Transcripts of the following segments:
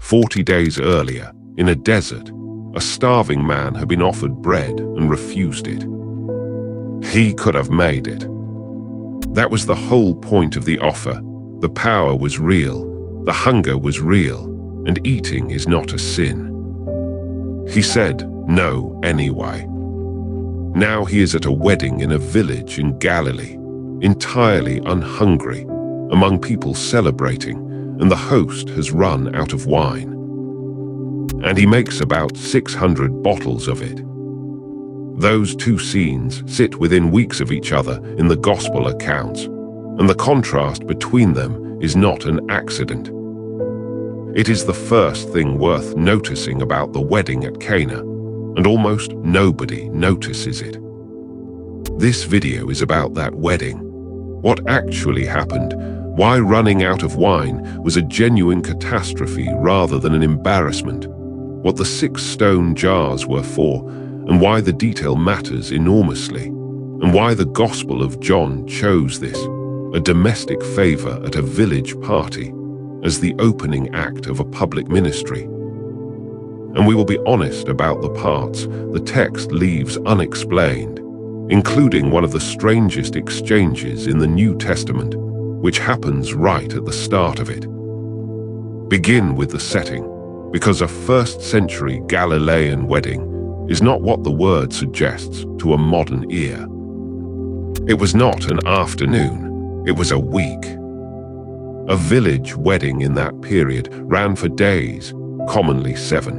40 days earlier, in a desert, a starving man had been offered bread and refused it. He could have made it. That was the whole point of the offer. The power was real, the hunger was real, and eating is not a sin. He said no anyway. Now he is at a wedding in a village in Galilee, entirely unhungry, among people celebrating, and the host has run out of wine. And he makes about 600 bottles of it. Those two scenes sit within weeks of each other in the gospel accounts, and the contrast between them is not an accident. It is the first thing worth noticing about the wedding at Cana, and almost nobody notices it. This video is about that wedding. What actually happened, why running out of wine was a genuine catastrophe rather than an embarrassment, what the 6 stone jars were for, and why the detail matters enormously, and why the Gospel of John chose this, a domestic favour at a village party, as the opening act of a public ministry. And we will be honest about the parts the text leaves unexplained, including one of the strangest exchanges in the New Testament, which happens right at the start of it. Begin with the setting, because a first-century Galilean wedding is not what the word suggests to a modern ear. It was not an afternoon, it was a week. A village wedding in that period ran for days, commonly 7.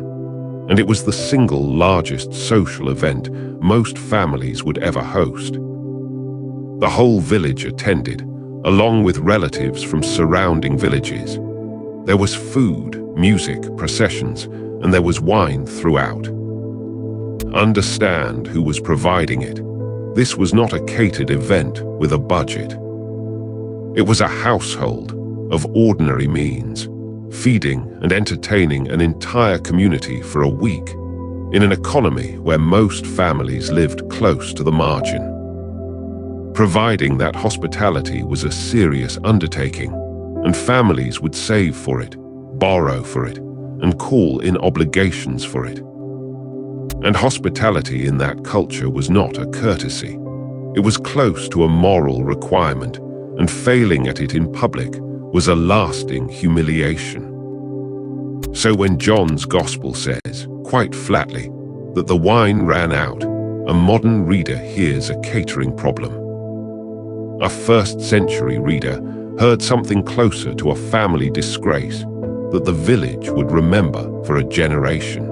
And it was the single largest social event most families would ever host. The whole village attended, along with relatives from surrounding villages. There was food, music, processions, and there was wine throughout. Understand who was providing it. This was not a catered event with a budget. It was a household of ordinary means, feeding and entertaining an entire community for a week, in an economy where most families lived close to the margin. Providing that hospitality was a serious undertaking, and families would save for it, borrow for it, and call in obligations for it. And hospitality in that culture was not a courtesy. It was close to a moral requirement, and failing at it in public was a lasting humiliation. So when John's Gospel says, quite flatly, that the wine ran out, a modern reader hears a catering problem. A first-century reader heard something closer to a family disgrace that the village would remember for a generation.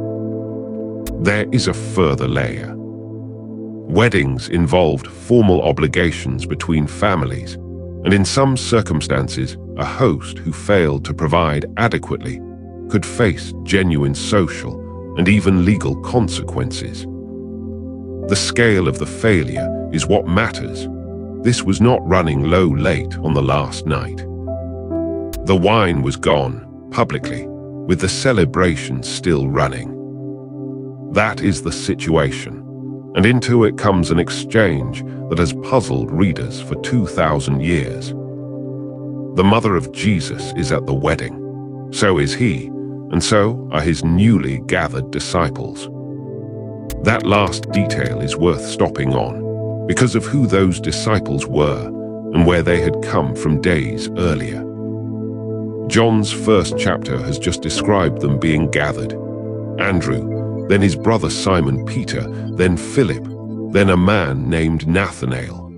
There is a further layer. Weddings involved formal obligations between families, and in some circumstances, a host who failed to provide adequately could face genuine social and even legal consequences. The scale of the failure is what matters. This was not running low late on the last night. The wine was gone, publicly, with the celebration still running. That is the situation, and into it comes an exchange that has puzzled readers for 2,000 years. The mother of Jesus is at the wedding. So is he, and so are his newly gathered disciples. That last detail is worth stopping on, because of who those disciples were and where they had come from days earlier. John's first chapter has just described them being gathered. Andrew, then his brother Simon Peter, then Philip, then a man named Nathanael.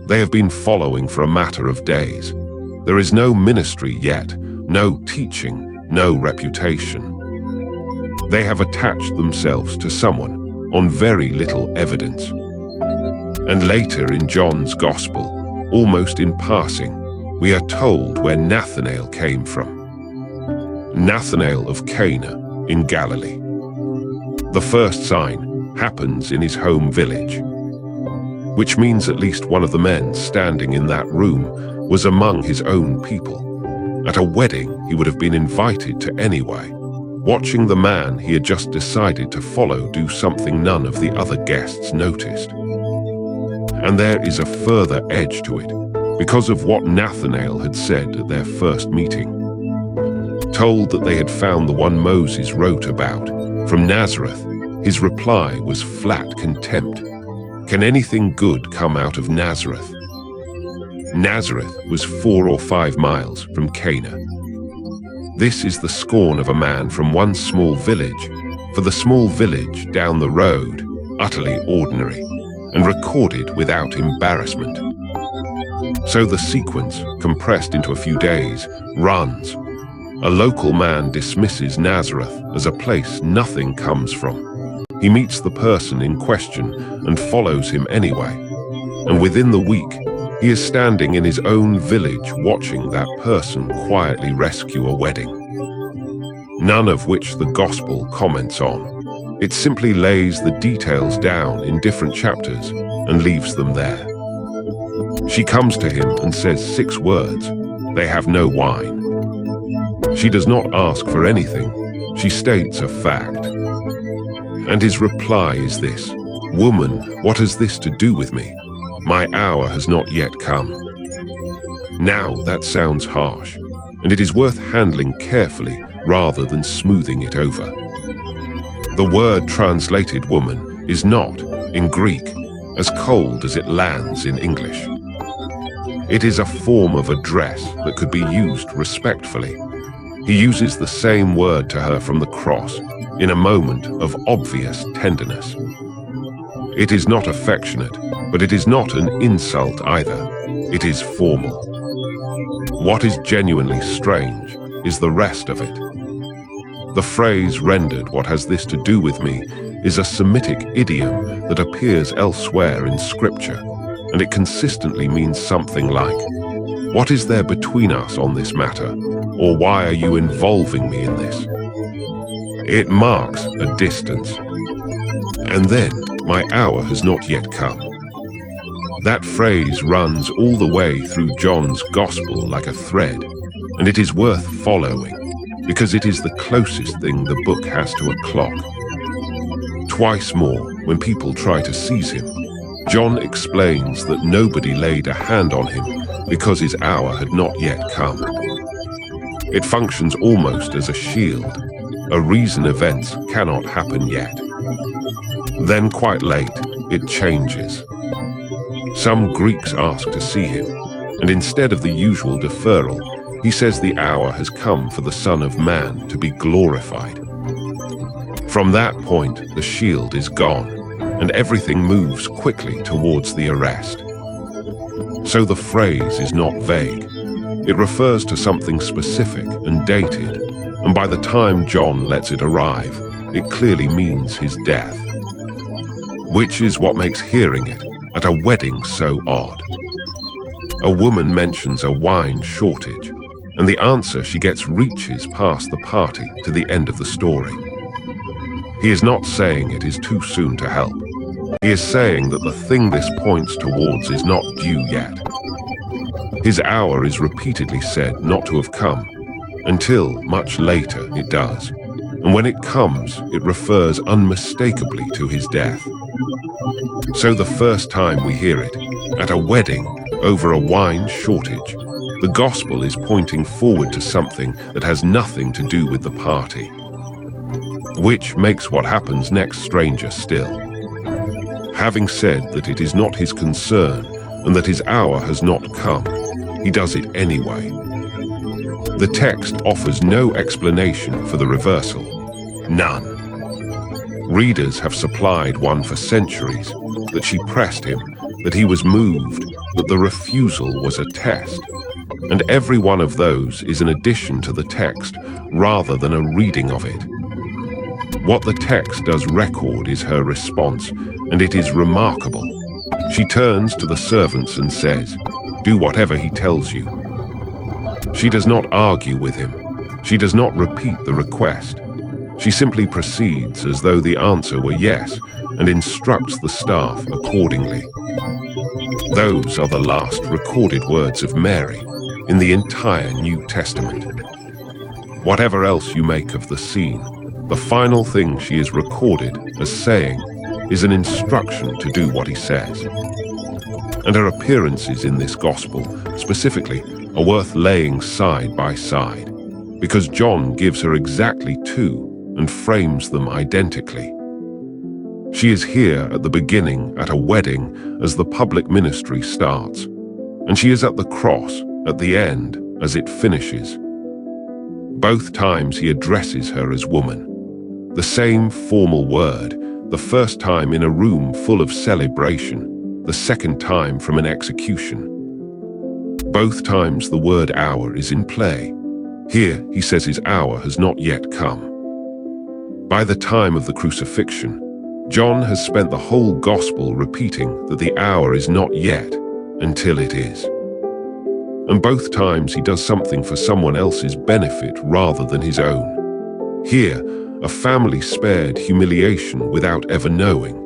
They have been following for a matter of days. There is no ministry yet, no teaching, no reputation. They have attached themselves to someone on very little evidence. And later in John's Gospel, almost in passing, we are told where Nathanael came from. Nathanael of Cana in Galilee. The first sign happens in his home village, which means at least one of the men standing in that room was among his own people. At a wedding, he would have been invited to anyway, watching the man he had just decided to follow do something none of the other guests noticed. And there is a further edge to it, because of what Nathanael had said at their first meeting. Told that they had found the one Moses wrote about, from Nazareth, his reply was flat contempt. Can anything good come out of Nazareth? Nazareth was 4 or 5 miles from Cana. This is the scorn of a man from one small village, for the small village down the road, utterly ordinary, and recorded without embarrassment. So the sequence, compressed into a few days, runs. A local man dismisses Nazareth as a place nothing comes from. He meets the person in question and follows him anyway. And within the week, he is standing in his own village watching that person quietly rescue a wedding. None of which the gospel comments on. It simply lays the details down in different chapters and leaves them there. She comes to him and says 6 words. They have no wine. She does not ask for anything. She states a fact. And his reply is this: "Woman, what has this to do with me? My hour has not yet come." Now that sounds harsh, and it is worth handling carefully rather than smoothing it over. The word translated woman is not, in Greek, as cold as it lands in English. It is a form of address that could be used respectfully. He uses the same word to her from the cross, in a moment of obvious tenderness. It is not affectionate, but it is not an insult either. It is formal. What is genuinely strange is the rest of it. The phrase rendered "what has this to do with me" is a Semitic idiom that appears elsewhere in Scripture, and it consistently means something like, "What is there between us on this matter?" or "Why are you involving me in this?" It marks a distance. And then, "My hour has not yet come." That phrase runs all the way through John's Gospel like a thread, and it is worth following, because it is the closest thing the book has to a clock. Twice more, when people try to seize him, John explains that nobody laid a hand on him because his hour had not yet come. It functions almost as a shield, a reason events cannot happen yet. Then quite late, it changes. Some Greeks ask to see him, and instead of the usual deferral, he says the hour has come for the Son of Man to be glorified. From that point, the shield is gone, and everything moves quickly towards the arrest. So the phrase is not vague. It refers to something specific and dated, and by the time John lets it arrive, it clearly means his death. Which is what makes hearing it at a wedding so odd. A woman mentions a wine shortage, and the answer she gets reaches past the party to the end of the story. He is not saying it is too soon to help. He is saying that the thing this points towards is not due yet. His hour is repeatedly said not to have come, until much later it does. And when it comes, it refers unmistakably to his death. So the first time we hear it, at a wedding, over a wine shortage, the gospel is pointing forward to something that has nothing to do with the party. Which makes what happens next stranger still. Having said that it is not his concern and that his hour has not come, he does it anyway. The text offers no explanation for the reversal. None. Readers have supplied one for centuries, that she pressed him, that he was moved, that the refusal was a test. And every one of those is an addition to the text rather than a reading of it. What the text does record is her response, and it is remarkable. She turns to the servants and says, "Do whatever he tells you." She does not argue with him. She does not repeat the request. She simply proceeds as though the answer were yes, and instructs the staff accordingly. Those are the last recorded words of Mary in the entire New Testament. Whatever else you make of the scene, the final thing she is recorded as saying is an instruction to do what he says. And her appearances in this gospel, specifically, are worth laying side by side, because John gives her exactly two and frames them identically. She is here at the beginning at a wedding as the public ministry starts, and she is at the cross at the end as it finishes. Both times he addresses her as woman. The same formal word, the first time in a room full of celebration, the second time from an execution. Both times the word hour is in play. Here he says his hour has not yet come. By the time of the crucifixion, John has spent the whole gospel repeating that the hour is not yet until it is. And both times he does something for someone else's benefit rather than his own. Here, a family spared humiliation without ever knowing.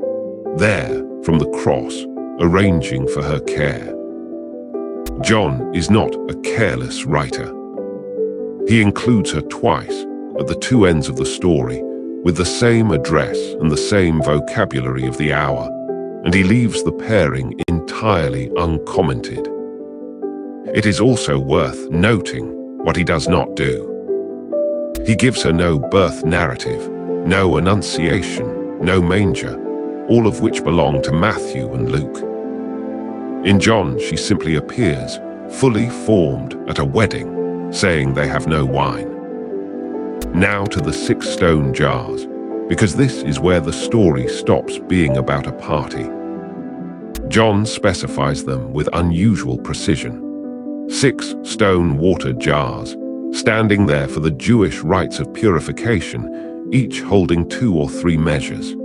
There, from the cross, arranging for her care. John is not a careless writer. He includes her twice at the two ends of the story, with the same address and the same vocabulary of the hour, and he leaves the pairing entirely uncommented. It is also worth noting what he does not do. He gives her no birth narrative, no annunciation, no manger, all of which belong to Matthew and Luke. In John, she simply appears, fully formed at a wedding, saying they have no wine. Now to the 6 stone jars, because this is where the story stops being about a party. John specifies them with unusual precision. 6 stone water jars, standing there for the Jewish rites of purification, each holding 2 or 3 measures.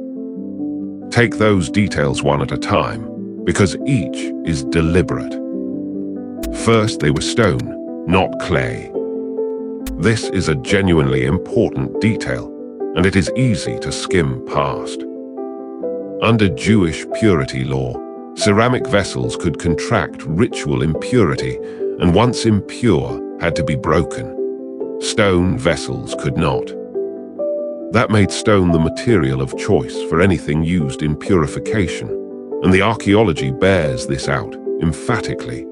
Take those details one at a time, because each is deliberate. First, they were stone, not clay. This is a genuinely important detail, and it is easy to skim past. Under Jewish purity law, ceramic vessels could contract ritual impurity, and once impure, had to be broken. Stone vessels could not. That made stone the material of choice for anything used in purification, and the archaeology bears this out emphatically.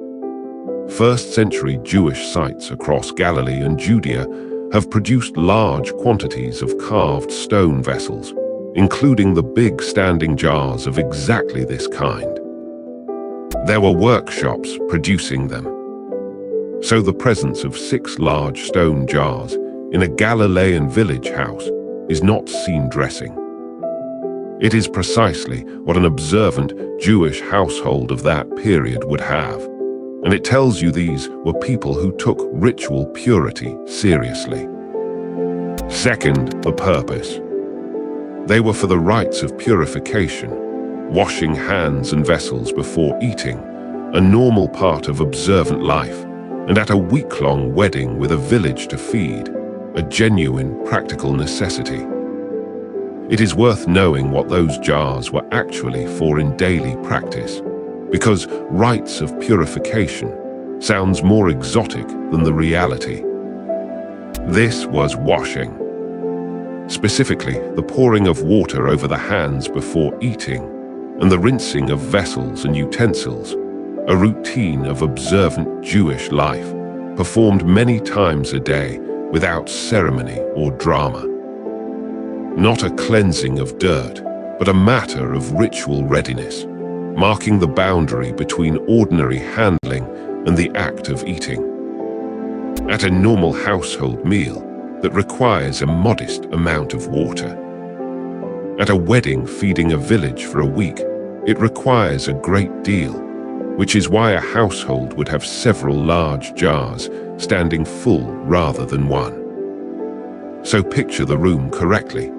First-century Jewish sites across Galilee and Judea have produced large quantities of carved stone vessels, including the big standing jars of exactly this kind. There were workshops producing them. So the presence of 6 large stone jars in a Galilean village house is not scene dressing. It is precisely what an observant Jewish household of that period would have, and it tells you these were people who took ritual purity seriously. Second, the purpose. They were for the rites of purification, washing hands and vessels before eating, a normal part of observant life, and at a week-long wedding with a village to feed, a genuine practical necessity. It is worth knowing what those jars were actually for in daily practice, because rites of purification sounds more exotic than the reality. This was washing. Specifically, the pouring of water over the hands before eating, and the rinsing of vessels and utensils, a routine of observant Jewish life, performed many times a day without ceremony or drama. Not a cleansing of dirt, but a matter of ritual readiness, marking the boundary between ordinary handling and the act of eating. At a normal household meal that requires a modest amount of water. At a wedding feeding a village for a week, it requires a great deal, which is why a household would have several large jars standing full rather than one. So picture the room correctly.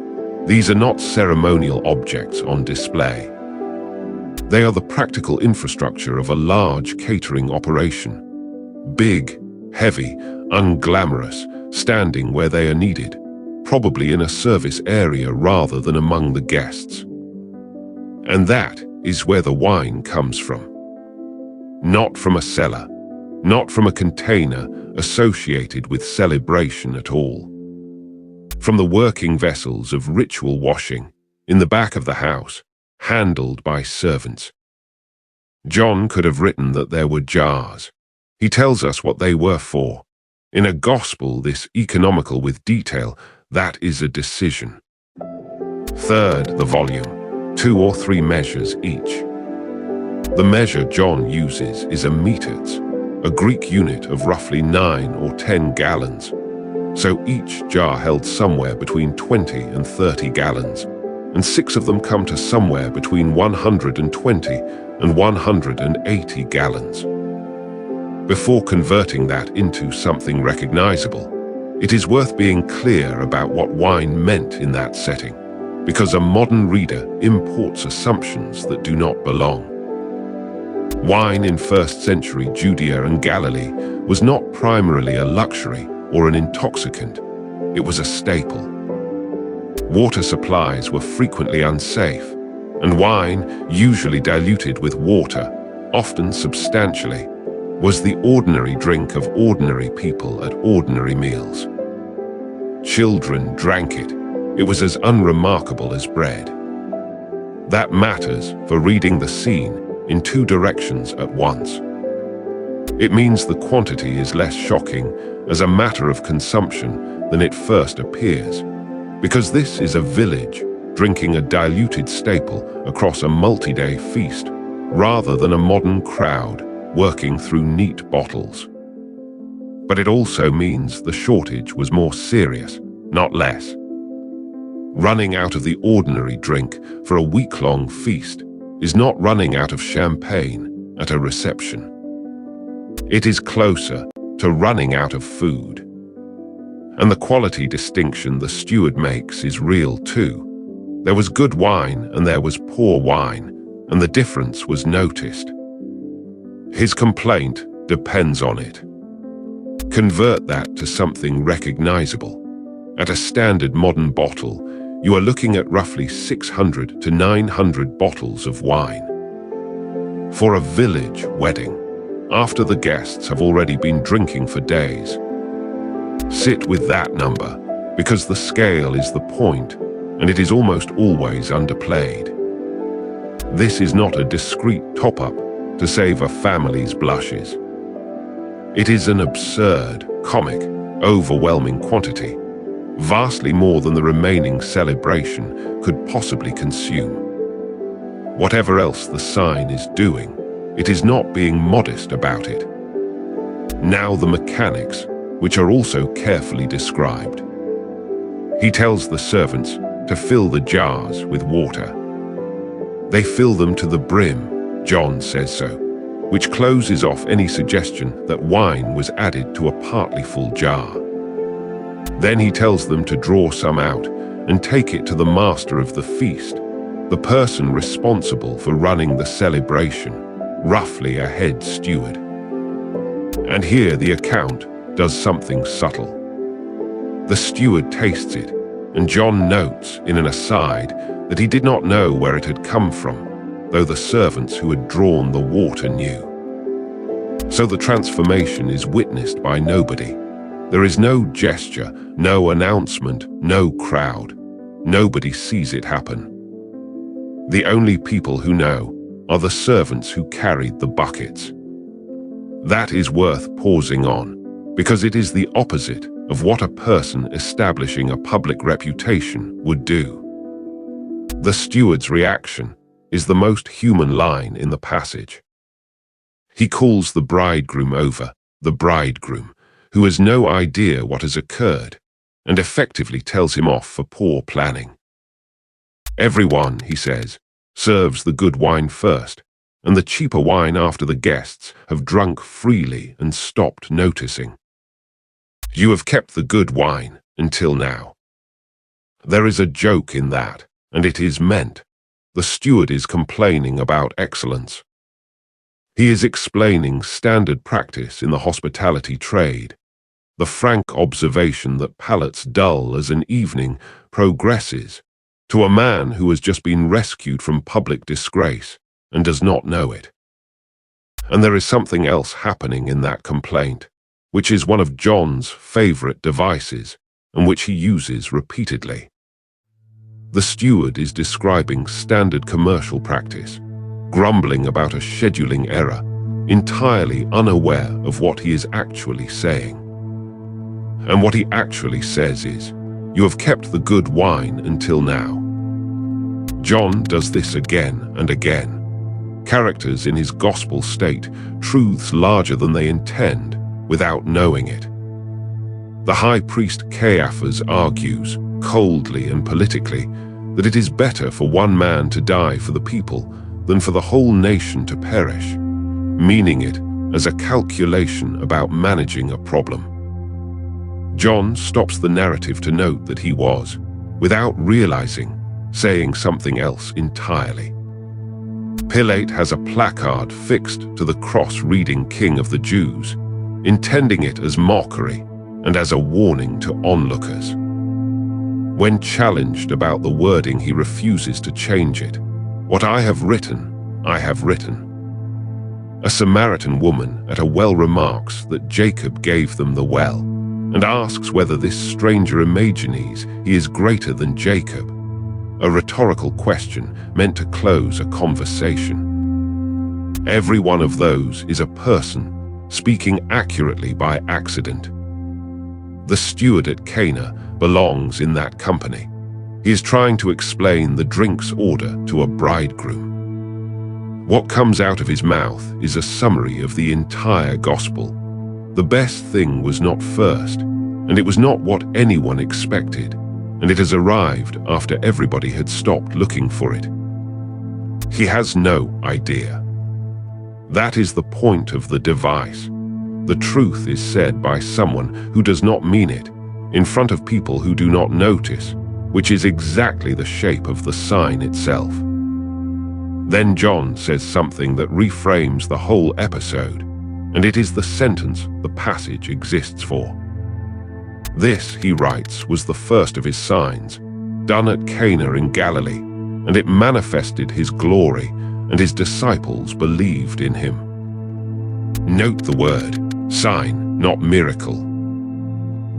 These are not ceremonial objects on display. They are the practical infrastructure of a large catering operation. Big, heavy, unglamorous, standing where they are needed, probably in a service area rather than among the guests. And that is where the wine comes from. Not from a cellar, not from a container associated with celebration at all. From the working vessels of ritual washing in the back of the house, handled by servants. John could have written that there were jars. He tells us what they were for. In a gospel this economical with detail, that is a decision. Third, the volume, 2 or 3 measures each. The measure John uses is a meters, a Greek unit of roughly 9 or 10 gallons. So each jar held somewhere between 20 and 30 gallons, and 6 of them come to somewhere between 120 and 180 gallons. Before converting that into something recognizable, it is worth being clear about what wine meant in that setting, because a modern reader imports assumptions that do not belong. Wine in 1st century Judea and Galilee was not primarily a luxury or an intoxicant, it was a staple. Water supplies were frequently unsafe, and wine, usually diluted with water, often substantially, was the ordinary drink of ordinary people at ordinary meals. Children drank it. It was as unremarkable as bread. That matters for reading the scene in 2 directions at once. It means the quantity is less shocking as a matter of consumption than it first appears, because this is a village drinking a diluted staple across a multi-day feast, rather than a modern crowd working through neat bottles. But it also means the shortage was more serious, not less. Running out of the ordinary drink for a week-long feast is not running out of champagne at a reception. It is closer to running out of food. And the quality distinction the steward makes is real too. There was good wine and there was poor wine, and the difference was noticed. His complaint depends on it. Convert that to something recognizable. At a standard modern bottle, you are looking at roughly 600 to 900 bottles of wine. For a village wedding, after the guests have already been drinking for days, sit with that number, because the scale is the point, and it is almost always underplayed. This is not a discreet top-up to save a family's blushes. It is an absurd, comic, overwhelming quantity, vastly more than the remaining celebration could possibly consume. Whatever else the sign is doing, it is not being modest about it. Now the mechanics, which are also carefully described. He tells the servants to fill the jars with water. They fill them to the brim, John says so, which closes off any suggestion that wine was added to a partly full jar. Then he tells them to draw some out and take it to the master of the feast, the person responsible for running the celebration, roughly a head steward. And here the account does something subtle. The steward tastes it, and John notes in an aside that he did not know where it had come from, though the servants who had drawn the water knew. So the transformation is witnessed by nobody. There is no gesture, no announcement, no crowd. Nobody sees it happen. The only people who know are the servants who carried the buckets. That is worth pausing on, because it is the opposite of what a person establishing a public reputation would do. The steward's reaction is the most human line in the passage. He calls the bridegroom over, the bridegroom, who has no idea what has occurred, and effectively tells him off for poor planning. Everyone, he says, serves the good wine first, and the cheaper wine after the guests have drunk freely and stopped noticing. You have kept the good wine until now. There is a joke in that, and it is meant. The steward is complaining about excellence. He is explaining standard practice in the hospitality trade, the frank observation that palates dull as an evening progresses to a man who has just been rescued from public disgrace and does not know it. And there is something else happening in that complaint, which is one of John's favorite devices and which he uses repeatedly. The steward is describing standard commercial practice, grumbling about a scheduling error, entirely unaware of what he is actually saying. And what he actually says is, "You have kept the good wine until now." John does this again and again. Characters in his gospel state truths larger than they intend without knowing it. The high priest Caiaphas argues, coldly and politically, that it is better for one man to die for the people than for the whole nation to perish, meaning it as a calculation about managing a problem. John stops the narrative to note that he was, without realizing, saying something else entirely. Pilate has a placard fixed to the cross reading "King of the Jews," intending it as mockery and as a warning to onlookers. When challenged about the wording, he refuses to change it. "What I have written, I have written." A Samaritan woman at a well remarks that Jacob gave them the well, and asks whether this stranger imagines he is greater than Jacob, a rhetorical question meant to close a conversation. Every one of those is a person speaking accurately by accident. The steward at Cana belongs in that company. He is trying to explain the drink's order to a bridegroom. What comes out of his mouth is a summary of the entire gospel. The best thing was not first, and it was not what anyone expected, and it has arrived after everybody had stopped looking for it. He has no idea. That is the point of the device. The truth is said by someone who does not mean it, in front of people who do not notice, which is exactly the shape of the sign itself. Then John says something that reframes the whole episode, and it is the sentence the passage exists for. This, he writes, was the first of his signs, done at Cana in Galilee, and it manifested his glory, and his disciples believed in him. Note the word, sign, not miracle.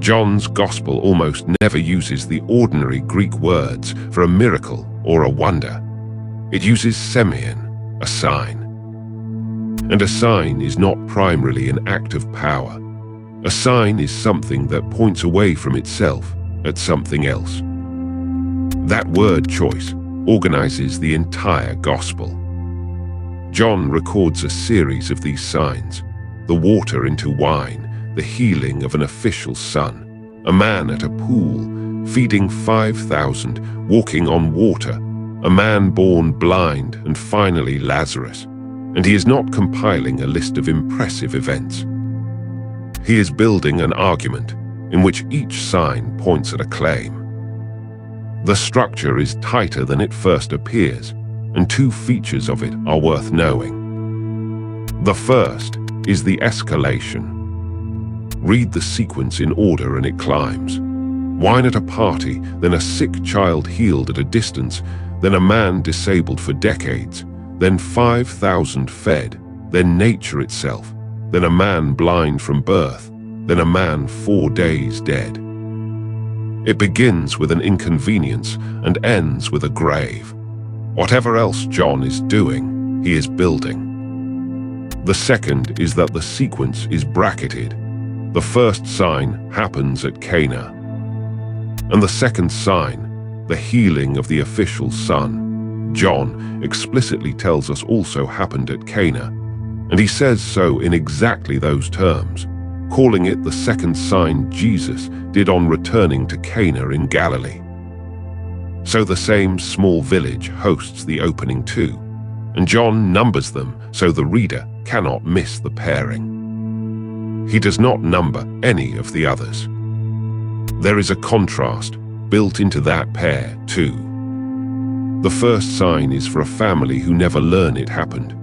John's gospel almost never uses the ordinary Greek words for a miracle or a wonder. It uses semeion, a sign. And a sign is not primarily an act of power. A sign is something that points away from itself at something else. That word choice organizes the entire gospel. John records a series of these signs: the water into wine, the healing of an official's son, a man at a pool, feeding 5,000, walking on water, a man born blind, and finally Lazarus. And he is not compiling a list of impressive events. He is building an argument in which each sign points at a claim. The structure is tighter than it first appears, and two features of it are worth knowing. The first is the escalation. Read the sequence in order and it climbs. Wine at a party, then a sick child healed at a distance, then a man disabled for decades, then 5,000 fed, then nature itself, then a man blind from birth, then a man 4 days dead. It begins with an inconvenience and ends with a grave. Whatever else John is doing, he is building. The second is that the sequence is bracketed. The first sign happens at Cana, and the second sign, the healing of the official's son, John explicitly tells us also happened at Cana, and he says so in exactly those terms, calling it the second sign Jesus did on returning to Cana in Galilee. So the same small village hosts the opening two, and John numbers them so the reader cannot miss the pairing. He does not number any of the others. There is a contrast built into that pair too. The first sign is for a family who never learn it happened.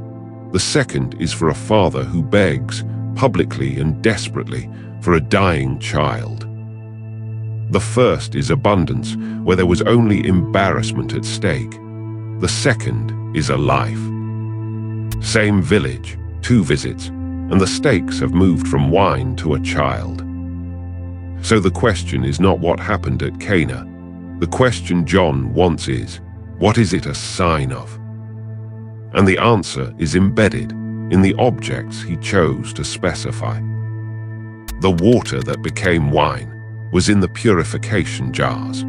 The second is for a father who begs, publicly and desperately, for a dying child. The first is abundance, where there was only embarrassment at stake. The second is a life. Same village, 2 visits, and the stakes have moved from wine to a child. So the question is not what happened at Cana. The question John wants is, what is it a sign of? And the answer is embedded in the objects he chose to specify. The water that became wine was in the purification jars.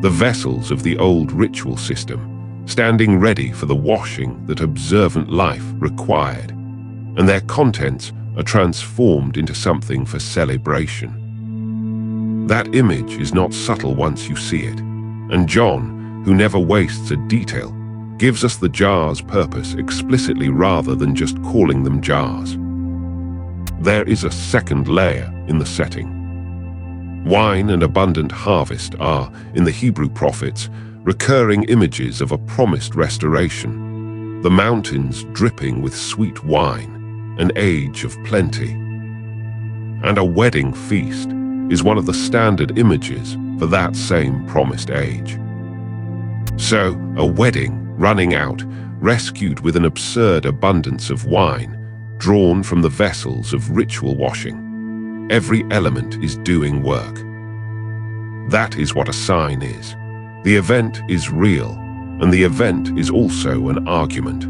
The vessels of the old ritual system, standing ready for the washing that observant life required, and their contents are transformed into something for celebration. That image is not subtle once you see it, and John, who never wastes a detail, gives us the jar's purpose explicitly rather than just calling them jars. There is a second layer in the setting. Wine and abundant harvest are, in the Hebrew prophets, recurring images of a promised restoration, the mountains dripping with sweet wine, an age of plenty. And a wedding feast is one of the standard images for that same promised age. So, a wedding running out, rescued with an absurd abundance of wine, drawn from the vessels of ritual washing. Every element is doing work. That is what a sign is. The event is real, and the event is also an argument.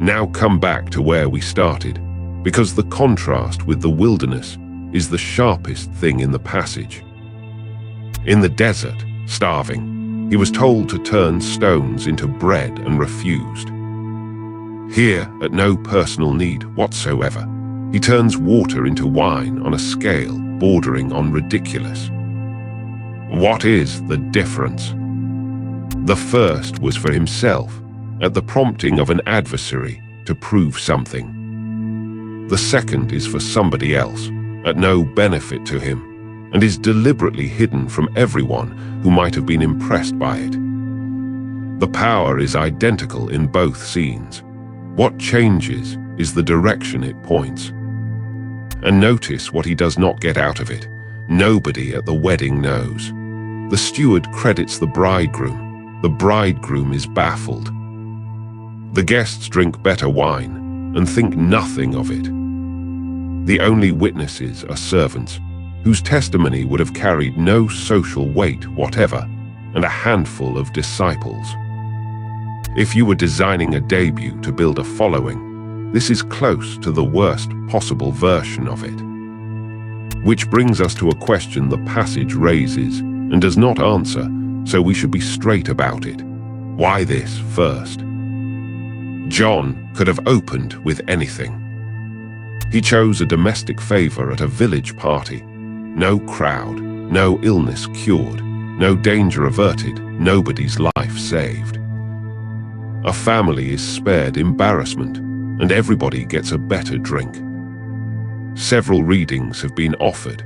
Now come back to where we started, because the contrast with the wilderness is the sharpest thing in the passage. In the desert, starving, he was told to turn stones into bread and refused. Here, at no personal need whatsoever, he turns water into wine on a scale bordering on ridiculous. What is the difference? The first was for himself, at the prompting of an adversary to prove something. The second is for somebody else, at no benefit to him, and is deliberately hidden from everyone who might have been impressed by it. The power is identical in both scenes. What changes is the direction it points. And notice what he does not get out of it. Nobody at the wedding knows. The steward credits the bridegroom. The bridegroom is baffled. The guests drink better wine and think nothing of it. The only witnesses are servants, whose testimony would have carried no social weight whatever, and a handful of disciples. If you were designing a debut to build a following, this is close to the worst possible version of it. Which brings us to a question the passage raises and does not answer, so we should be straight about it. Why this first? John could have opened with anything. He chose a domestic favour at a village party. No crowd, no illness cured, no danger averted, nobody's life saved. A family is spared embarrassment, and everybody gets a better drink. Several readings have been offered,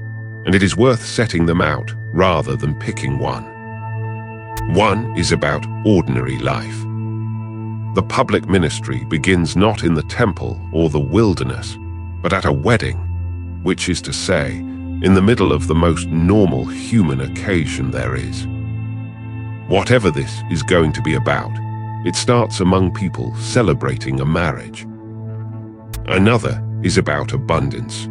and it is worth setting them out rather than picking one. One is about ordinary life. The public ministry begins not in the temple or the wilderness, but at a wedding, which is to say, in the middle of the most normal human occasion there is. Whatever this is going to be about, it starts among people celebrating a marriage. Another is about abundance.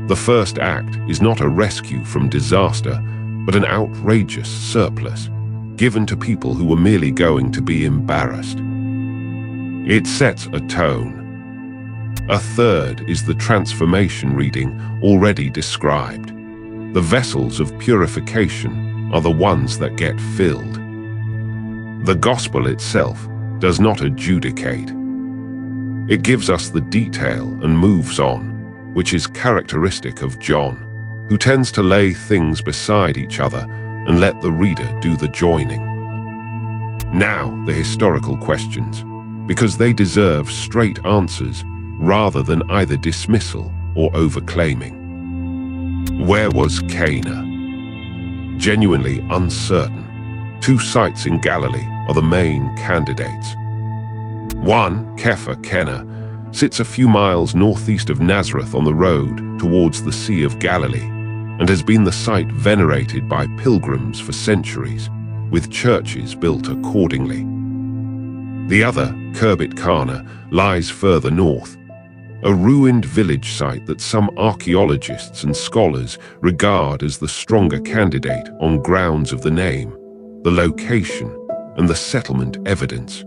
The first act is not a rescue from disaster, but an outrageous surplus, given to people who were merely going to be embarrassed. It sets a tone. A third is the transformation reading already described. The vessels of purification are the ones that get filled. The gospel itself does not adjudicate. It gives us the detail and moves on, which is characteristic of John, who tends to lay things beside each other and let the reader do the joining. Now the historical questions, because they deserve straight answers rather than either dismissal or overclaiming. Where was Cana? Genuinely uncertain. Two sites in Galilee are the main candidates. One, Cana, sits a few miles northeast of Nazareth on the road towards the Sea of Galilee, and has been the site venerated by pilgrims for centuries, with churches built accordingly. The other, Cana, lies further north, a ruined village site that some archaeologists and scholars regard as the stronger candidate on grounds of the name, the location, and the settlement evidence.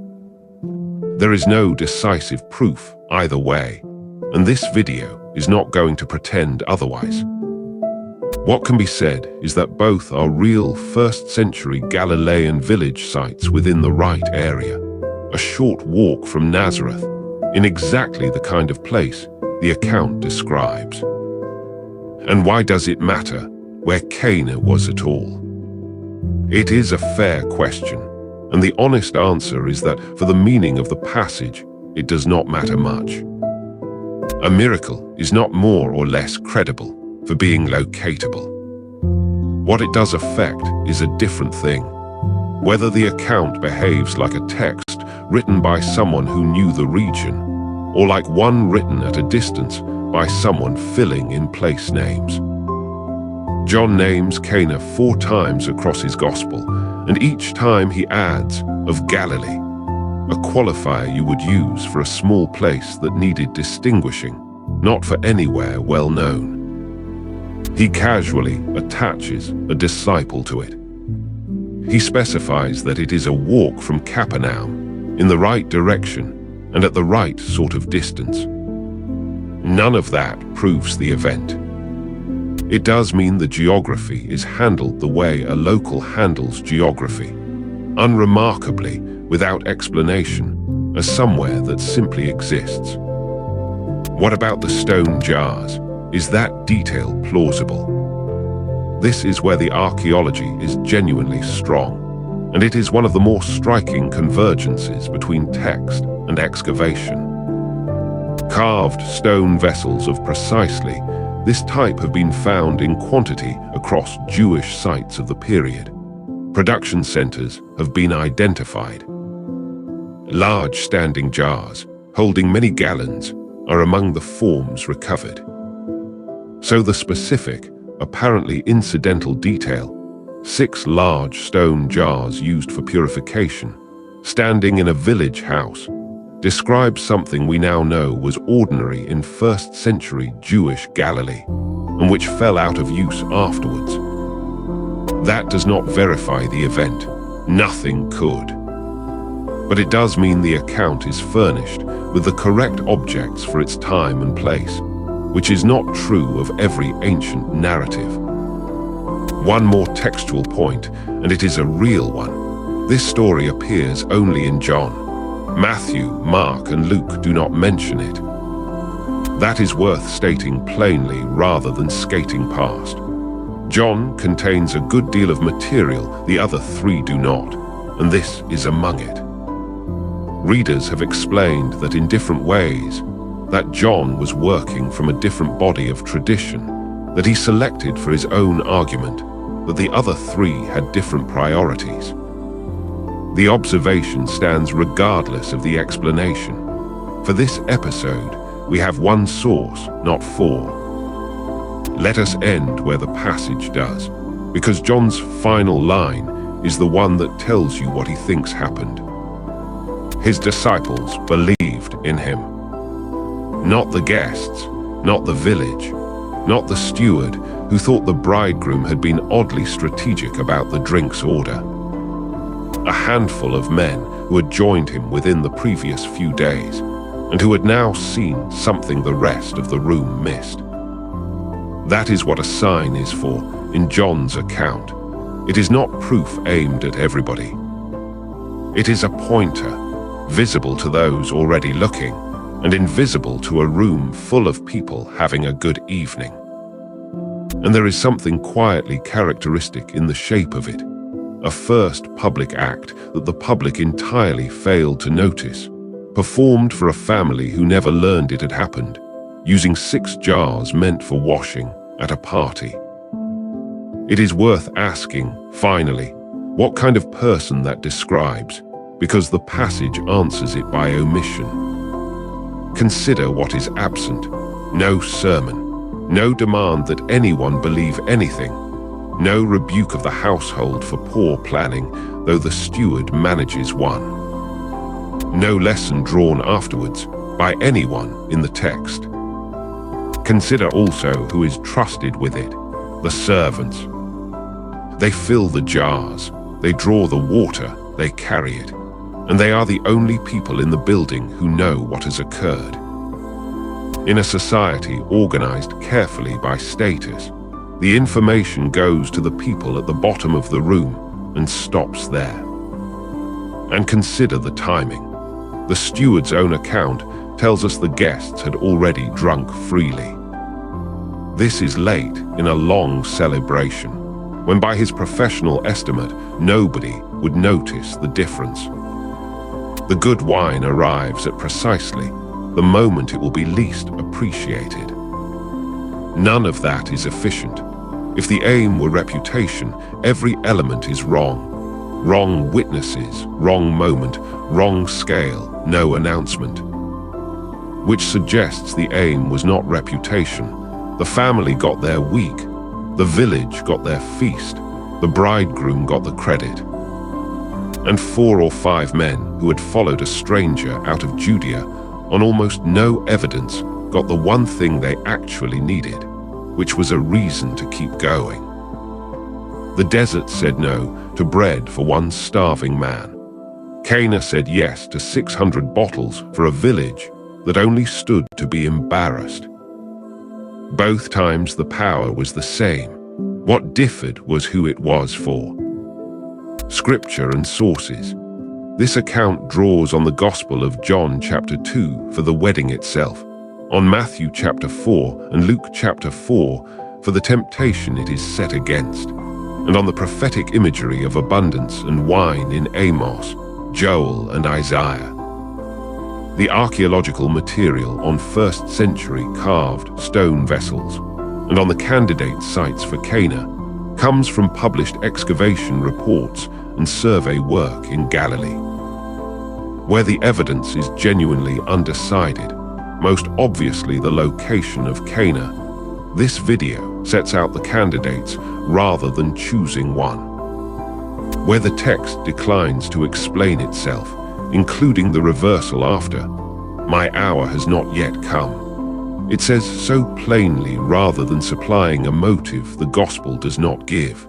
There is no decisive proof either way, and this video is not going to pretend otherwise. What can be said is that both are real first-century Galilean village sites within the right area, a short walk from Nazareth, in exactly the kind of place the account describes. And why does it matter where Cana was at all? It is a fair question, and the honest answer is that for the meaning of the passage, it does not matter much. A miracle is not more or less credible for being locatable. What it does affect is a different thing. Whether the account behaves like a text written by someone who knew the region, or like one written at a distance by someone filling in place names. John names Cana 4 times across his gospel, and each time he adds of Galilee, a qualifier you would use for a small place that needed distinguishing, not for anywhere well known. He casually attaches a disciple to it. He specifies that it is a walk from Capernaum in the right direction and at the right sort of distance. None of that proves the event. It does mean the geography is handled the way a local handles geography, unremarkably, without explanation, as somewhere that simply exists. What about the stone jars? Is that detail plausible? This is where the archaeology is genuinely strong, and it is one of the more striking convergences between text and excavation. Carved stone vessels of precisely this type have been found in quantity across Jewish sites of the period. Production centers have been identified. Large standing jars, holding many gallons, are among the forms recovered. So the specific, apparently incidental detail, 6 large stone jars used for purification, standing in a village house, describes something we now know was ordinary in first-century Jewish Galilee, and which fell out of use afterwards. That does not verify the event. Nothing could. But it does mean the account is furnished with the correct objects for its time and place, which is not true of every ancient narrative. One more textual point, and it is a real one. This story appears only in John. Matthew, Mark, and Luke do not mention it. That is worth stating plainly rather than skating past. John contains a good deal of material the other 3 do not, and this is among it. Readers have explained that in different ways, that John was working from a different body of tradition, that he selected for his own argument, that the other 3 had different priorities. The observation stands regardless of the explanation. For this episode, we have one source, not 4. Let us end where the passage does, because John's final line is the one that tells you what he thinks happened. His disciples believed in him. Not the guests, not the village, not the steward who thought the bridegroom had been oddly strategic about the drink's order. A handful of men who had joined him within the previous few days and who had now seen something the rest of the room missed. That is what a sign is for in John's account. It is not proof aimed at everybody. It is a pointer, visible to those already looking, and invisible to a room full of people having a good evening. And there is something quietly characteristic in the shape of it, a first public act that the public entirely failed to notice, performed for a family who never learned it had happened, using 6 jars meant for washing at a party. It is worth asking, finally, what kind of person that describes, because the passage answers it by omission. Consider what is absent: no sermon, no demand that anyone believe anything, no rebuke of the household for poor planning, though the steward manages one. No lesson drawn afterwards by anyone in the text. Consider also who is trusted with it: the servants. They fill the jars, they draw the water, they carry it, and they are the only people in the building who know what has occurred. In a society organized carefully by status, the information goes to the people at the bottom of the room and stops there. And consider the timing. The steward's own account tells us the guests had already drunk freely. This is late in a long celebration, when by his professional estimate, nobody would notice the difference. The good wine arrives at precisely the moment it will be least appreciated. None of that is efficient. If the aim were reputation, every element is wrong. Wrong witnesses, wrong moment, wrong scale, no announcement. Which suggests the aim was not reputation. The family got their week, the village got their feast, the bridegroom got the credit. And 4 or 5 men who had followed a stranger out of Judea on almost no evidence got the one thing they actually needed, which was a reason to keep going. The desert said no to bread for one starving man. Cana said yes to 600 bottles for a village that only stood to be embarrassed. Both times the power was the same. What differed was who it was for. Scripture and sources. This account draws on the Gospel of John chapter 2 for the wedding itself, on Matthew chapter 4 and Luke chapter 4 for the temptation it is set against, and on the prophetic imagery of abundance and wine in Amos, Joel and Isaiah. The archaeological material on 1st century carved stone vessels and on the candidate sites for Cana comes from published excavation reports and survey work in Galilee. Where the evidence is genuinely undecided, most obviously the location of Cana, this video sets out the candidates rather than choosing one. Where the text declines to explain itself, including the reversal after, "My hour has not yet come," it says so plainly rather than supplying a motive the gospel does not give.